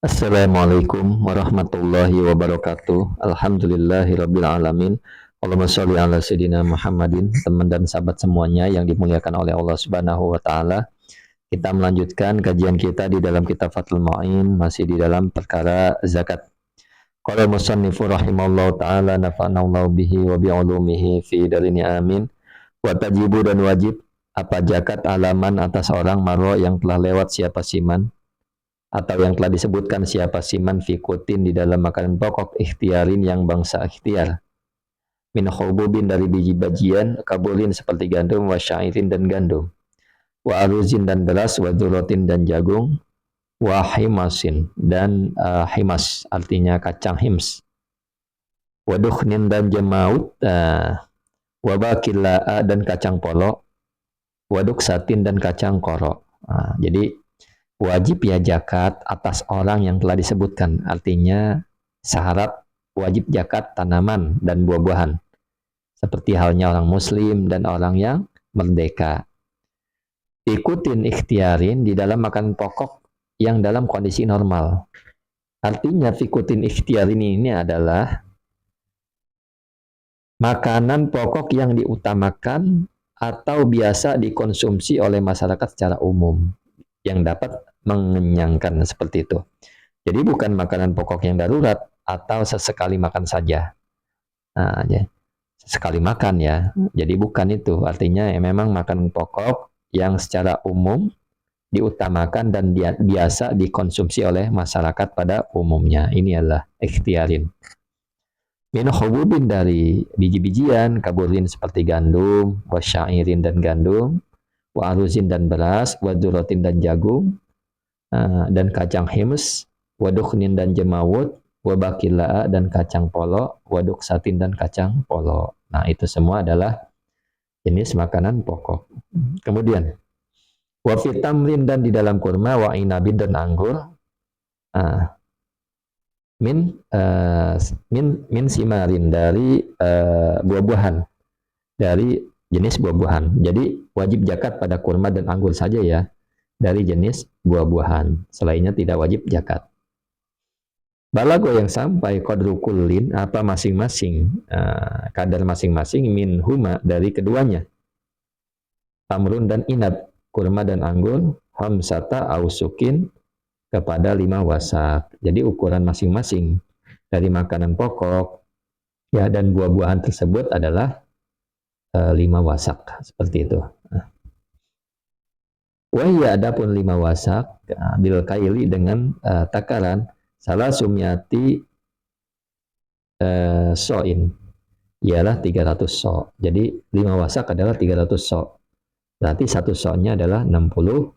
Assalamualaikum warahmatullahi wabarakatuh. Alhamdulillahirabbil alamin. Allahumma sholli ala sayidina Muhammadin. Teman dan sahabat semuanya yang dimuliakan oleh Allah Subhanahu wa taala. Kita melanjutkan kajian kita di dalam kitab Fathul Mu'in, masih di dalam perkara zakat. Qala musannifu rahimallahu taala nafa'nallahu bihi wa bi'ulumihi fi darini amin. Wa tajibu dan wajib apa zakat alaman atas orang marwa yang telah lewat siapa siman atau yang telah disebutkan siapa siman fikutin di dalam makanan pokok ikhtiarin yang bangsa ikhtiar min khububin dari biji bajian kabulin seperti gandum wa syairin dan gandum wa aruzin dan beras wa dzurratin dan jagung wa himasin dan himas artinya kacang hims wa dukhnin dan jemaut wa bakilla dan kacang polo wa duksatin dan kacang koro. Jadi wajib ya zakat atas orang yang telah disebutkan. Artinya syarat wajib zakat tanaman dan buah-buahan. Seperti halnya orang muslim dan orang yang merdeka. Ikutin ikhtiarin di dalam makan pokok yang dalam kondisi normal. Artinya fikutin ikhtiarin ini adalah makanan pokok yang diutamakan atau biasa dikonsumsi oleh masyarakat secara umum yang dapat mengenyangkan seperti itu. Jadi bukan makanan pokok yang darurat atau sesekali makan saja. Nah, ya, sesekali makan ya. Jadi bukan itu. Artinya ya memang makanan pokok yang secara umum diutamakan dan biasa dikonsumsi oleh masyarakat pada umumnya. Ini adalah ikhtiarin. Min khububin dari biji-bijian, kaburin seperti gandum, wasyairin dan gandum, wa aruzin dan beras, wa dzurratin dan jagung, dan kacang hims, wa dukhnin dan jemawut, wa bakilla dan kacang polo, wa duksatin dan kacang polo. Nah, itu semua adalah jenis makanan pokok. Kemudian wa fitamrin dan di dalam kurma, wa inabin dan anggur, min simarin dari buah-buahan, dari jenis buah-buahan. Jadi wajib zakat pada kurma dan anggur saja ya, dari jenis buah-buahan. Selainnya tidak wajib zakat. Balago yang sampai qadru kullin apa masing-masing kadar masing-masing min huma dari keduanya. Tamrun dan inab, kurma dan anggur, hamsata ausukin kepada 5 wasak. Jadi ukuran masing-masing dari makanan pokok ya dan buah-buahan tersebut adalah 5 wasak seperti itu. Wahya adapun 5 wasak bil kaili dengan takaran salah sumyati so'in ialah 300 so. Jadi 5 wasak adalah 300 so. Berarti satu so-nya adalah 60.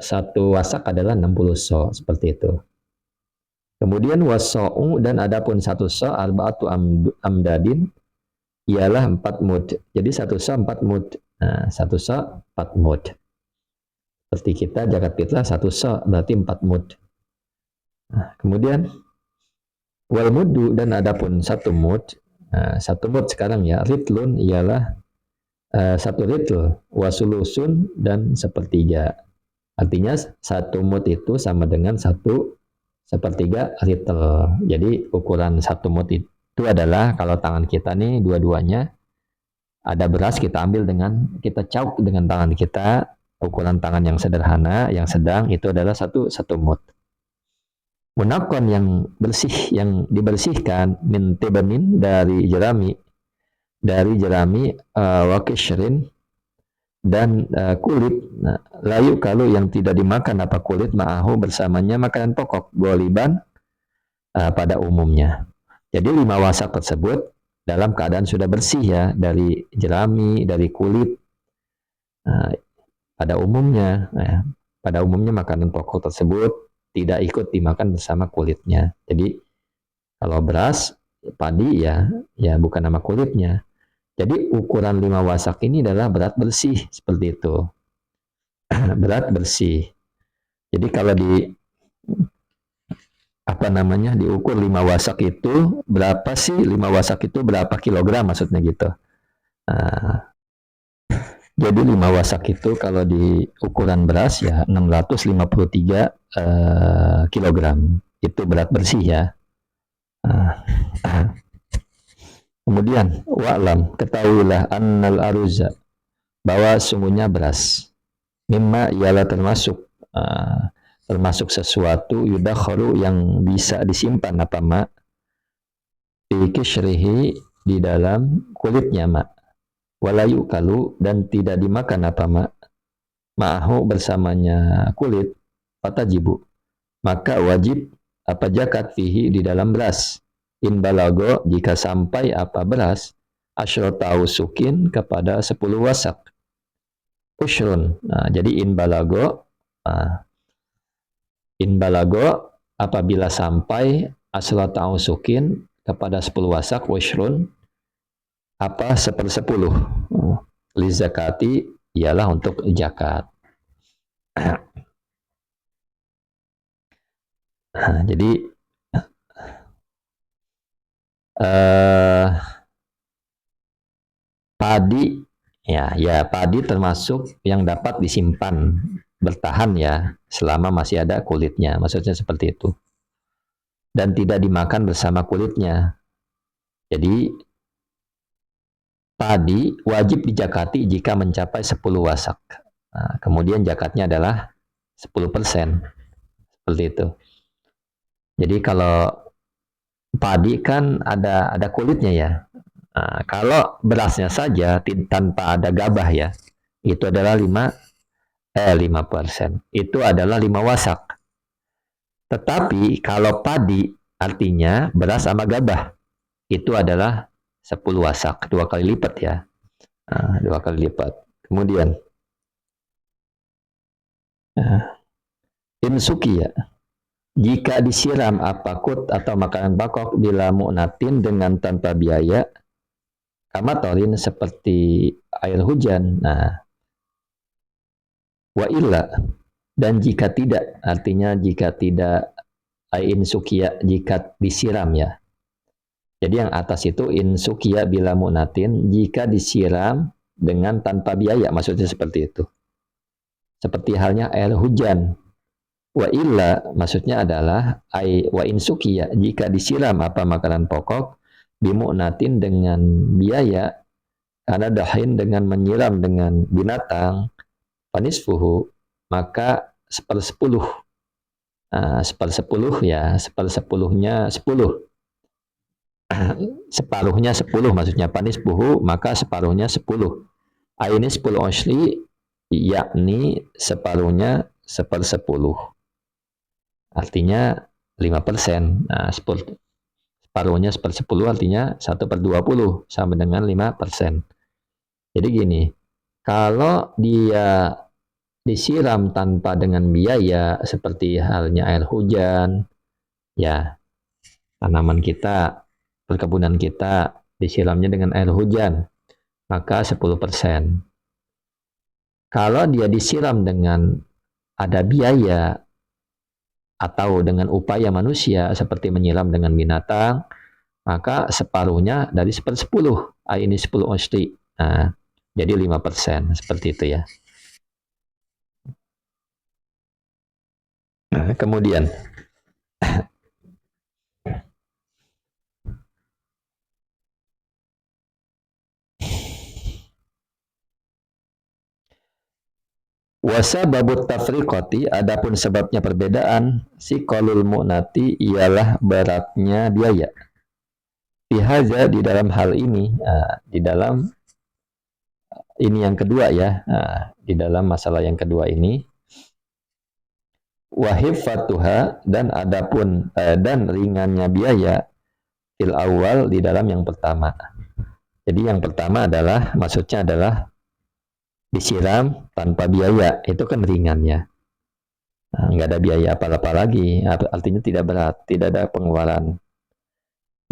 Satu wasak adalah 60 so seperti itu. Kemudian waso'u dan adapun satu so arba'atu amdadin ialah 4 mud. Jadi satu so 4 mud. Nah, satu so 4 mud. Seperti kita zakat fitrah satu so berarti 4 mud. Nah, kemudian wal muddu dan adapun satu mud. Nah, satu mud sekarang ya ritlun ialah satu ritl, wasulusun dan sepertiga. Artinya satu mud itu sama dengan satu sepertiga ritl. Jadi ukuran satu mud itu adalah kalau tangan kita nih dua-duanya ada beras kita ambil dengan kita cauk dengan tangan kita, ukuran tangan yang sederhana, yang sedang itu adalah satu mud. Munakon yang bersih, yang dibersihkan min tibanin dari jerami wakishrin dan kulit. Nah, layu kalau yang tidak dimakan apa kulit ma'ahu bersamanya makanan pokok goliban pada umumnya. Jadi 5 wasak tersebut dalam keadaan sudah bersih ya dari jerami, dari kulit. Pada umumnya makanan pokok tersebut tidak ikut dimakan bersama kulitnya. Jadi kalau beras, padi ya bukan nama kulitnya. Jadi ukuran 5 wasak ini adalah berat bersih seperti itu. Berat bersih. Jadi kalau diukur 5 wasak itu berapa sih? 5 wasak itu berapa kilogram maksudnya gitu. Jadi 5 wasak itu kalau di ukuran beras ya 653 kilogram. Itu berat bersih ya. Kemudian wa'lam, ketahuilah annal aruza, bahwa sungguhnya beras, mimma ialah termasuk sesuatu yudakhalu yang bisa disimpan apa ma fi kishrihi, di dalam kulitnya ma, walayu kalu, dan tidak dimakan apa ma ma'ahu, bersamanya kulit, fatajibu, maka wajib apa zakat fihi, di dalam beras, in balago, jika sampai apa beras, asyrota usukin, kepada 10 wasak, ushrun. Nah, jadi in balago apabila sampai asyrota usukin, kepada 10 wasak, ushrun apa 1/10, li zakati, ialah untuk zakat. Jadi padi padi termasuk yang dapat disimpan bertahan ya, selama masih ada kulitnya, maksudnya seperti itu, dan tidak dimakan bersama kulitnya. Jadi padi wajib dijakati jika mencapai 10 wasak. Nah, kemudian zakatnya adalah 10%, seperti itu. Jadi kalau padi kan ada kulitnya ya. Nah, kalau berasnya saja tanpa ada gabah ya, itu adalah 5%. Itu adalah 5 wasak. Tetapi kalau padi, artinya beras sama gabah, itu adalah 10 wasak, 2 kali lipat ya. 2 kali lipat. Kemudian insuki ya, jika disiram apakut atau makanan bakok bila mu'natin, dengan tanpa biaya, kamatorin, seperti air hujan. Nah, wa illa, dan jika tidak, artinya jika tidak, insukia, jika disiram ya. Jadi yang atas itu insukia bila mu'natin, jika disiram dengan tanpa biaya, maksudnya seperti itu. Seperti halnya air hujan. Wa illa, maksudnya adalah wa insukia, jika disiram apa makanan pokok, bimu'natin, dengan biaya, karena dahin, dengan menyiram dengan binatang, panisfuhu, maka 1/10. 1/10 ya, 1/10-nya 10. Separuhnya 10, maksudnya panisfuhu, maka separuhnya 10. Ini 10 osli, yakni separuhnya 1/10. Artinya 5%. Nah, separuhnya 1/10 artinya 1/20, sama dengan 5%. Jadi gini, kalau dia disiram tanpa dengan biaya, seperti halnya air hujan, ya, tanaman kita, perkebunan kita disiramnya dengan air hujan, maka 10%. Kalau dia disiram dengan ada biaya atau dengan upaya manusia, seperti menyiram dengan binatang, maka separuhnya dari 1/10. Ini 10 osli. Nah, jadi 5%, seperti itu ya. Nah, kemudian wasababut tafriqati, adapun sebabnya perbedaan, si qalul mu'nati, ialah beratnya biaya. Bihaza, di dalam hal ini, di dalam ini yang kedua ya, di dalam masalah yang kedua ini, wahifatuha, dan adapun dan ringannya biaya, fil awal, di dalam yang pertama. Jadi yang pertama adalah, maksudnya adalah disiram tanpa biaya, itu kan ringannya. Nggak ada biaya apa-apa lagi, artinya tidak berat, tidak ada pengeluaran.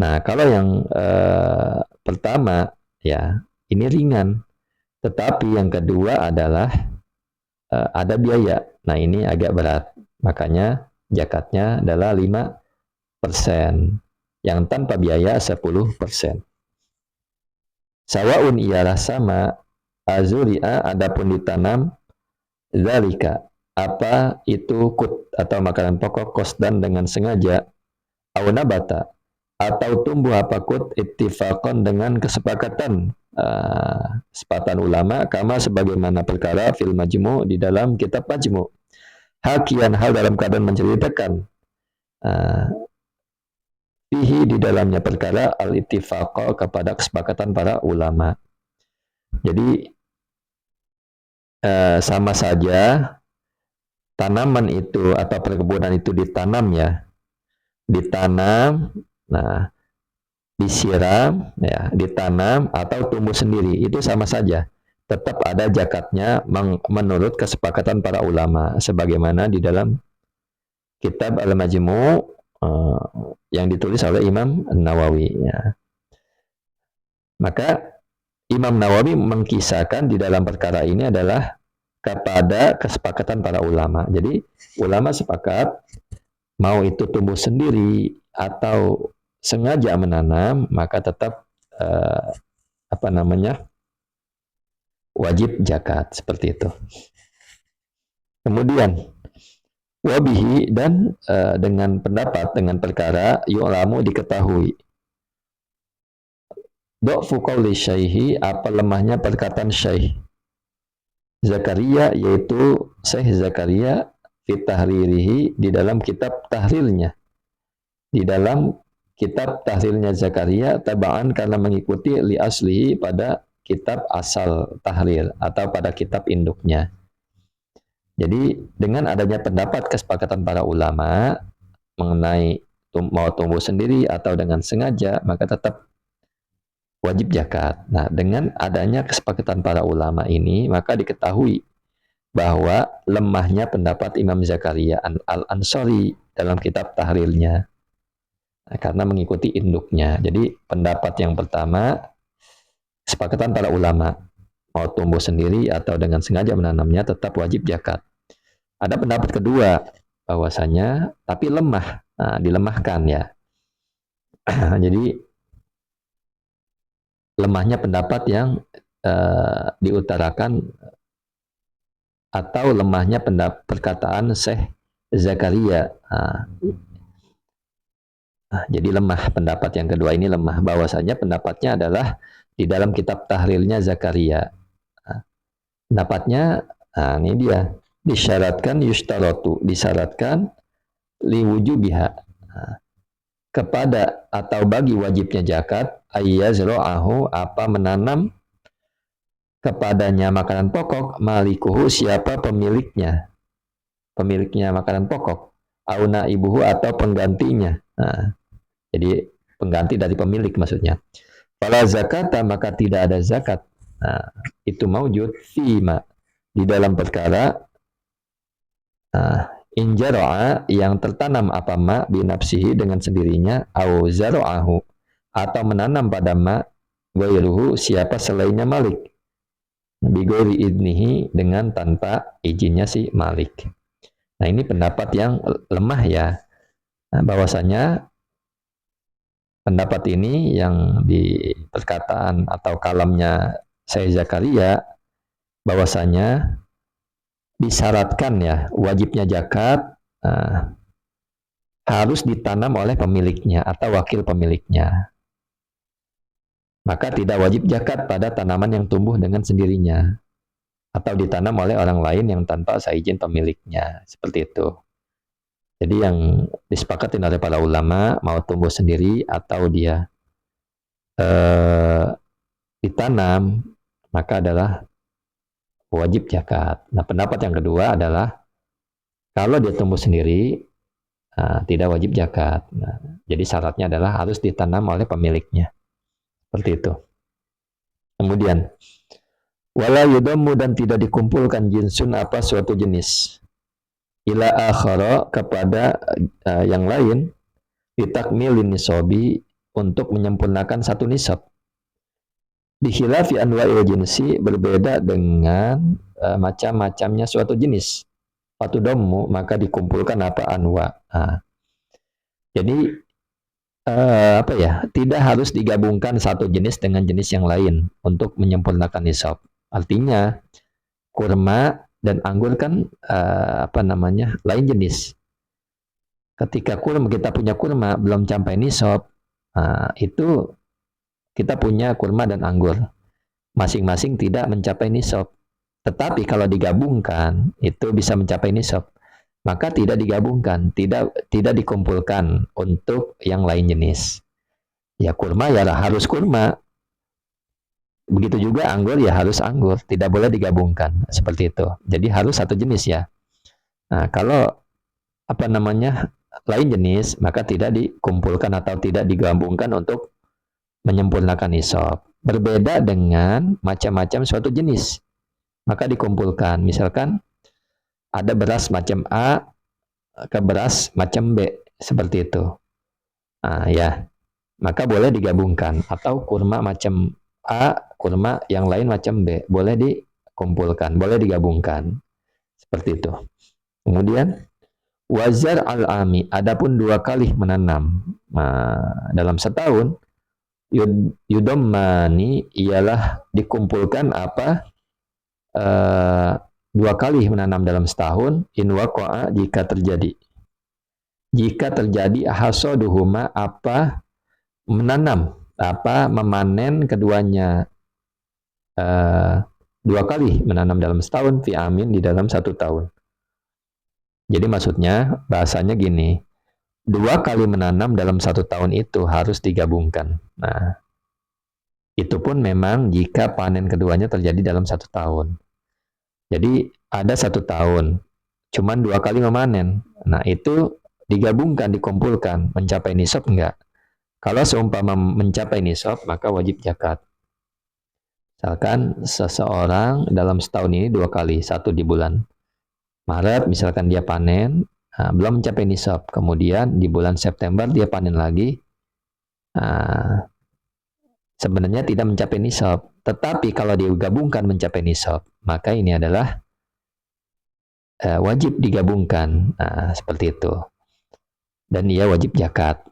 Nah, kalau yang pertama ya, ini ringan. Tetapi yang kedua adalah ada biaya. Nah, ini agak berat. Makanya zakatnya adalah 5%. Yang tanpa biaya 10%. Sawaun, ialah sama, azuri'a, adapun ditanam, zalika, apa itu kut atau makanan pokok qasdan dengan sengaja, au nabata atau tumbuh apa kut ittifaqan dengan kesepakatan kesepakatan ulama, kama sebagaimana perkara fil majmu di dalam kitab majmu, hakian hal dalam keadaan menceritakan fihi di dalamnya perkara al ittifaqa kepada kesepakatan para ulama. Jadi sama saja tanaman itu atau perkebunan itu ditanam ya, ditanam, nah disiram ya, ditanam atau tumbuh sendiri, itu sama saja. Tetap ada zakatnya menurut kesepakatan para ulama sebagaimana di dalam kitab Al-Majmu' yang ditulis oleh Imam Nawawi ya. Maka Imam Nawawi mengkisahkan di dalam perkara ini adalah kepada kesepakatan para ulama. Jadi ulama sepakat mau itu tumbuh sendiri atau sengaja menanam, maka tetap wajib zakat seperti itu. Kemudian wabihi dan dengan pendapat dengan perkara yu'lamu diketahui. Do'fu qawli syaihi apa lemahnya perkataan syaih Zakaria, yaitu Syekh Zakaria fi tahririhi di dalam kitab tahrirnya. Di dalam kitab tahrirnya Zakaria tabaan karena mengikuti li aslihi pada kitab asal tahrir atau pada kitab induknya. Jadi dengan adanya pendapat kesepakatan para ulama mengenai mau tumbuh sendiri atau dengan sengaja, maka tetap wajib zakat. Nah, dengan adanya kesepakatan para ulama ini, maka diketahui bahwa lemahnya pendapat Imam Zakaria Al-Ansari dalam kitab tahrirnya. Nah, karena mengikuti induknya. Jadi pendapat yang pertama, kesepakatan para ulama mau tumbuh sendiri atau dengan sengaja menanamnya tetap wajib zakat. Ada pendapat kedua bahwasanya tapi lemah, dilemahkan ya. Jadi lemahnya pendapat yang diutarakan atau lemahnya perkataan Syekh Zakaria. Jadi lemah pendapat yang kedua ini, lemah bahwasanya pendapatnya adalah di dalam kitab tahrirnya Zakaria. Pendapatnya ini dia, disyaratkan yustaratu, disyaratkan liwujubiha, kepada atau bagi wajibnya zakat, ayyazra'ahu apa menanam kepadanya makanan pokok, malikuhu siapa pemiliknya, pemiliknya makanan pokok, auna ibuhu atau penggantinya. Jadi pengganti dari pemilik maksudnya. Fala zakata maka tidak ada zakat. Itu maujud fima di dalam perkara injara'a yang tertanam apa ma binafsihi dengan sendirinya, au zara'ahu atau menanam pada ma ghairuhu siapa selainnya malik, bighairi idnihi dengan tanpa izinnya si malik. Nah, ini pendapat yang lemah ya. Bahwasanya pendapat ini yang di perkataan atau kalamnya Syekh Zakaria, bahwasanya disyaratkan ya wajibnya zakat harus ditanam oleh pemiliknya atau wakil pemiliknya. Maka tidak wajib zakat pada tanaman yang tumbuh dengan sendirinya atau ditanam oleh orang lain yang tanpa seizin pemiliknya. Seperti itu. Jadi yang disepakati oleh para ulama mau tumbuh sendiri atau dia ditanam, maka adalah wajib zakat. Nah, pendapat yang kedua adalah kalau dia tumbuh sendiri tidak wajib zakat. Nah, jadi syaratnya adalah harus ditanam oleh pemiliknya. Seperti itu. Kemudian wala yudammu dan tidak dikumpulkan jinsun apa suatu jenis ila akhara kepada yang lain ditakmilin nisabi untuk menyempurnakan satu nisab. Bikhilafi anwa'il jinsi berbeda dengan macam-macamnya suatu jenis. Suatu domu maka dikumpulkan apa anwa. Jadi tidak harus digabungkan satu jenis dengan jenis yang lain untuk menyempurnakan nisab. Artinya kurma dan anggur kan lain jenis. Ketika kita punya kurma belum sampai nisab, itu kita punya kurma dan anggur. Masing-masing tidak mencapai nisab. Tetapi kalau digabungkan itu bisa mencapai nisab. Maka tidak digabungkan, tidak dikumpulkan untuk yang lain jenis. Ya kurma ya harus kurma. Begitu juga anggur ya harus anggur, tidak boleh digabungkan seperti itu. Jadi harus satu jenis ya. Nah, kalau lain jenis, maka tidak dikumpulkan atau tidak digabungkan untuk menyempurnakan nisab. Berbeda dengan macam-macam suatu jenis, maka dikumpulkan. Misalkan ada beras macam A ke beras macam B, seperti itu. Nah, ya, maka boleh digabungkan. Atau kurma macam A, kurma yang lain macam B, boleh dikumpulkan, boleh digabungkan. Seperti itu. Kemudian wazar al-ami, adapun 2 kali menanam dalam setahun, yudammani ialah dikumpulkan 2 kali menanam dalam setahun, in waqa'a jika terjadi. Jika terjadi hasaduhuma memanen keduanya 2 kali menanam dalam setahun, fi amin di dalam 1 tahun. Jadi maksudnya bahasanya gini, 2 kali menanam dalam 1 tahun itu harus digabungkan. Nah, itu pun memang jika panen keduanya terjadi dalam 1 tahun. Jadi ada 1 tahun, cuman 2 kali memanen. Nah, itu digabungkan, dikumpulkan, mencapai nisab enggak? Kalau seumpama mencapai nisab, maka wajib zakat. Misalkan seseorang dalam setahun ini 2 kali, 1 di bulan Maret, misalkan dia panen, belum mencapai nisab. Kemudian di bulan September dia panen lagi, sebenarnya tidak mencapai nisab. Tetapi kalau digabungkan mencapai nisab, maka ini adalah wajib digabungkan. Seperti itu. Dan ia wajib zakat.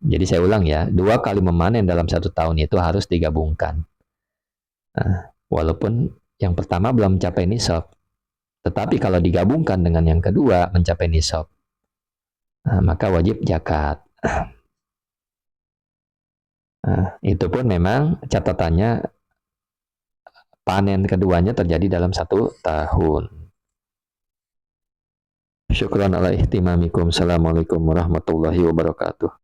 Jadi saya ulang ya, 2 kali memanen dalam 1 tahun itu harus digabungkan. Walaupun yang pertama belum mencapai nisab. Tetapi kalau digabungkan dengan yang kedua mencapai nisab, maka wajib zakat. Itu pun memang catatannya panen keduanya terjadi dalam 1 tahun. Syukran ala ihtimamikum. Assalamualaikum warahmatullahi wabarakatuh.